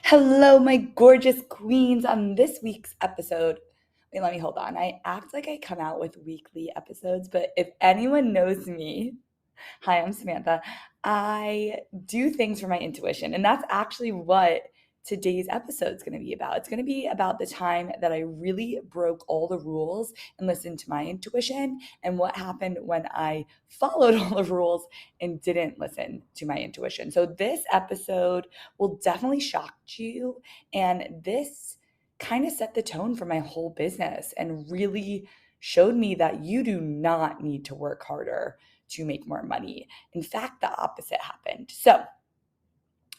Hello, my gorgeous queens. On this week's episode, let me hold on. I act like I come out with weekly episodes, but if anyone knows me, hi, I'm Samantha. I do things for my intuition, and that's actually what today's episode is going to be about. It's going to be about the time that I really broke all the rules and listened to my intuition, and what happened when I followed all the rules and didn't listen to my intuition. So, this episode will definitely shock you, and this kind of set the tone for my whole business and really showed me that you do not need to work harder to make more money. In fact, the opposite happened. So,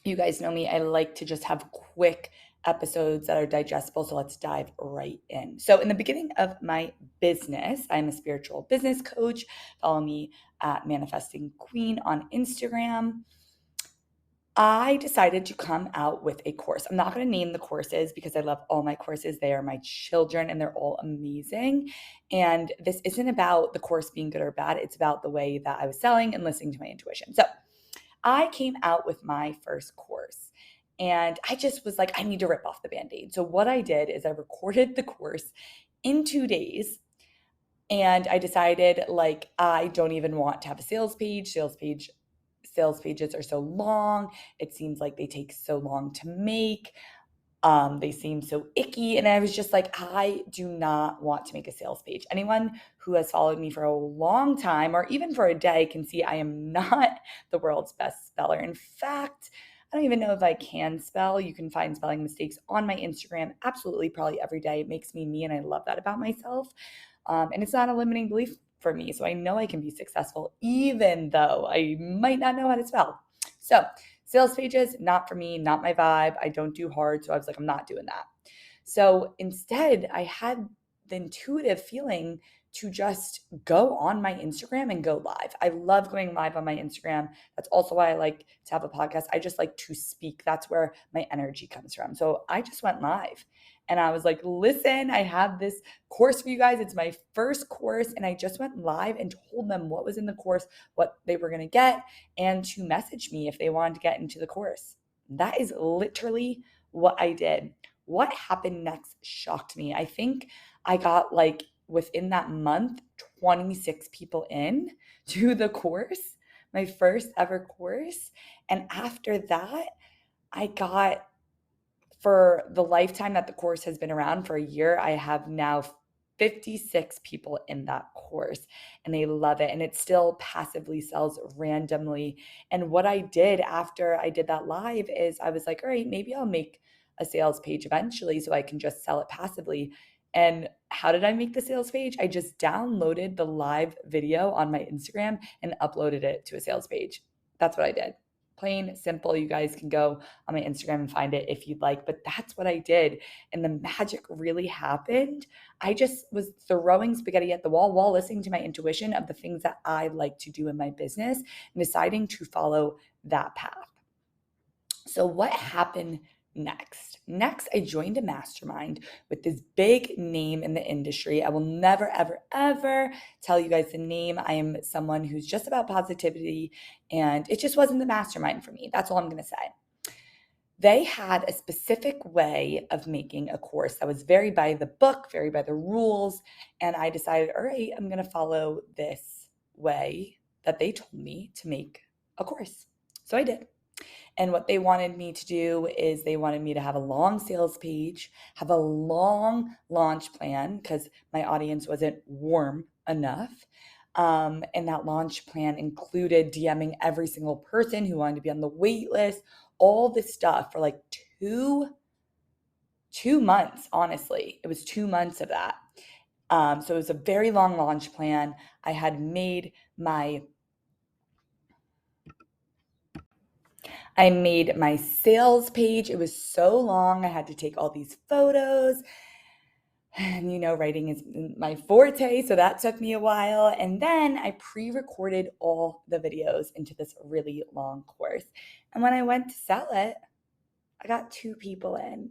you guys know me, I like to just have quick episodes that are digestible. So, let's dive right in. So, in the beginning of my business, I'm a spiritual business coach. Follow me at Manifesting Queen on Instagram. I decided to come out with a course. I'm not going to name the courses because I love all my courses. They are my children and they're all amazing. And this isn't about the course being good or bad. It's about the way that I was selling and listening to my intuition. So I came out with my first course and I just was like, I need to rip off the Band-Aid. So what I did is I recorded the course in 2 days. And I decided like I don't even want to have a sales page. Sales pages are so long. It seems like they take so long to make. They seem so icky. And I was just like, I do not want to make a sales page. Anyone who has followed me for a long time or even for a day can see I am not the world's best speller. In fact, I don't even know if I can spell. You can find spelling mistakes on my Instagram absolutely probably every day. It makes me me, and I love that about myself. And it's not a limiting belief for me. So I know I can be successful even though I might not know how to spell. So sales pages, not for me, not my vibe. I don't do hard. So I was like, I'm not doing that. So instead, I had the intuitive feeling to just go on my Instagram and go live. I love going live on my Instagram. That's also why I like to have a podcast. I just like to speak. That's where my energy comes from. So I just went live and I was like, listen, I have this course for you guys. It's my first course. And I just went live and told them what was in the course, what they were going to get, and to message me if they wanted to get into the course. That is literally what I did. What happened next shocked me. I think I got like within that month, 26 people in to the course, my first ever course. And after that, I got, for the lifetime that the course has been around, for a year, I have now 56 people in that course and they love it. And it still passively sells randomly. And what I did after I did that live is I was like, all right, maybe I'll make a sales page eventually so I can just sell it passively. And how did I make the sales page? I just downloaded the live video on my Instagram and uploaded it to a sales page. That's what I did. Plain simple. You guys can go on my Instagram and find it if you'd like, but that's what I did. And the magic really happened. I just was throwing spaghetti at the wall while listening to my intuition of the things that I like to do in my business and deciding to follow that path. So what happened next? Next, I joined a mastermind with this big name in the industry. I will never, ever, ever tell you guys the name. I am someone who's just about positivity, and it just wasn't the mastermind for me. That's all I'm going to say. They had a specific way of making a course that was very by the book, very by the rules. And I decided, all right, I'm going to follow this way that they told me to make a course. So I did. And what they wanted me to do is they wanted me to have a long sales page, have a long launch plan because my audience wasn't warm enough. And that launch plan included DMing every single person who wanted to be on the wait list, all this stuff for like two months, honestly. It was 2 months of that. So it was a very long launch plan. I had made my sales page. It was so long. I had to take all these photos. And writing is my forte, so that took me a while. And then I pre-recorded all the videos into this really long course. And when I went to sell it, I got 2 people in.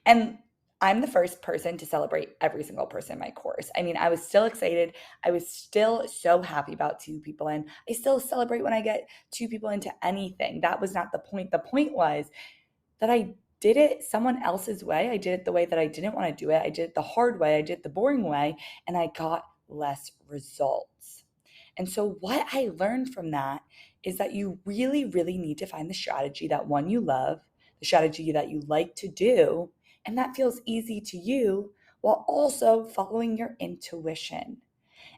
And I'm the first person to celebrate every single person in my course. I mean, I was still excited. I was still so happy about 2 people in. I still celebrate when I get 2 people into anything. That was not the point. The point was that I did it someone else's way. I did it the way that I didn't want to do it. I did it the hard way. I did it the boring way, and I got less results. And so what I learned from that is that you really, really need to find the strategy that one you love, the strategy that you like to do, and that feels easy to you while also following your intuition.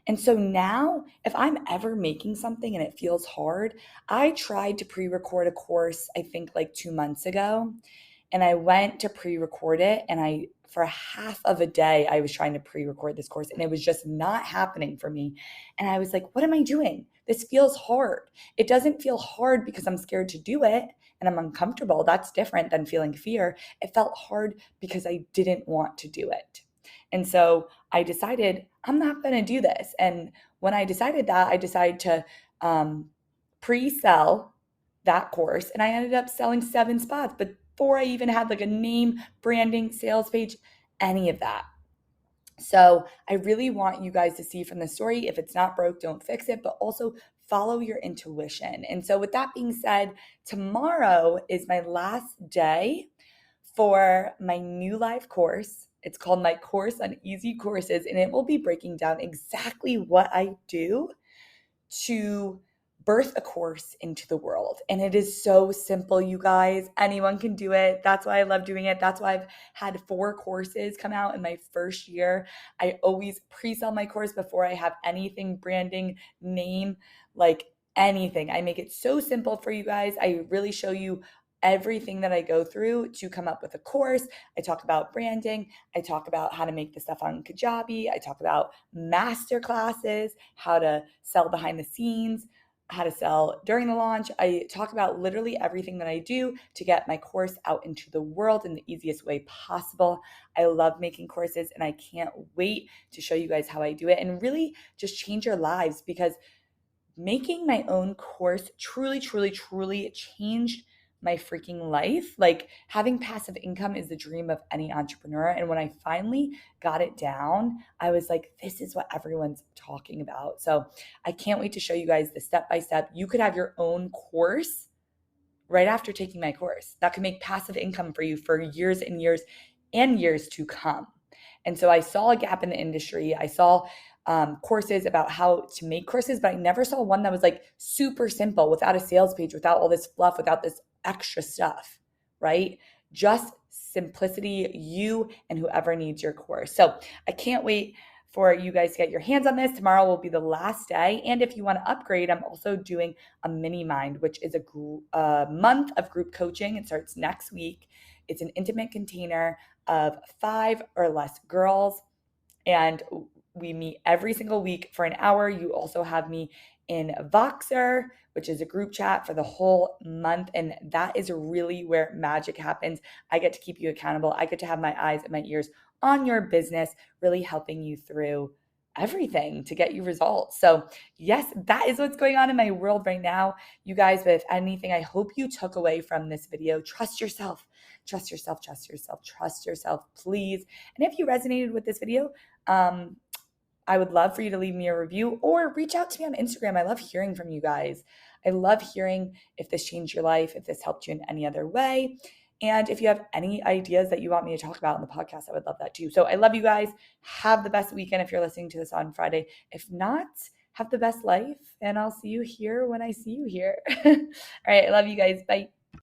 And so now, if I'm ever making something and it feels hard, I tried to pre record a course, I think like 2 months ago, and I went to pre-record it, and for half of a day I was trying to pre-record this course and it was just not happening for me. And I was like, what am I doing? This feels hard. It doesn't feel hard because I'm scared to do it and I'm uncomfortable. That's different than feeling fear. It felt hard because I didn't want to do it. And so I decided I'm not going to do this. And when I decided that, I decided to pre-sell that course, and I ended up selling 7 spots before I even had like a name, branding, sales page, any of that. So I really want you guys to see from the story, if it's not broke, don't fix it, but also follow your intuition. And so with that being said, tomorrow is my last day for my new live course. It's called My Course on Easy Courses, and it will be breaking down exactly what I do to birth a course into the world. And it is so simple, you guys. Anyone can do it. That's why I love doing it. That's why I've had 4 courses come out in my first year. I always pre-sell my course before I have anything, branding, name, like anything. I make it so simple for you guys. I really show you everything that I go through to come up with a course. I talk about branding. I talk about how to make the stuff on Kajabi. I talk about master classes, how to sell behind the scenes, how to sell during the launch. I talk about literally everything that I do to get my course out into the world in the easiest way possible. I love making courses, and I can't wait to show you guys how I do it and really just change your lives, because making my own course truly, truly, truly changed my freaking life. Like, having passive income is the dream of any entrepreneur. And when I finally got it down, I was like, this is what everyone's talking about. So I can't wait to show you guys the step by step. You could have your own course right after taking my course that could make passive income for you for years and years and years to come. And so I saw a gap in the industry. I saw courses about how to make courses, but I never saw one that was like super simple, without a sales page, without all this fluff, without this extra stuff, right? Just simplicity, you and whoever needs your course. So I can't wait for you guys to get your hands on this. Tomorrow will be the last day. And if you want to upgrade, I'm also doing a mini mind, which is a month of group coaching. It starts next week. It's an intimate container of 5 or less girls, and we meet every single week for an hour. You also have me in Voxer, which is a group chat for the whole month. And that is really where magic happens. I get to keep you accountable. I get to have my eyes and my ears on your business, really helping you through everything to get you results. So yes, that is what's going on in my world right now. You guys, with anything, I hope you took away from this video, trust yourself, trust yourself, trust yourself, trust yourself, please. And if you resonated with this video, I would love for you to leave me a review or reach out to me on Instagram. I love hearing from you guys. I love hearing if this changed your life, if this helped you in any other way. And if you have any ideas that you want me to talk about in the podcast, I would love that too. So I love you guys. Have the best weekend if you're listening to this on Friday. If not, have the best life, and I'll see you here when I see you here. All right. I love you guys. Bye.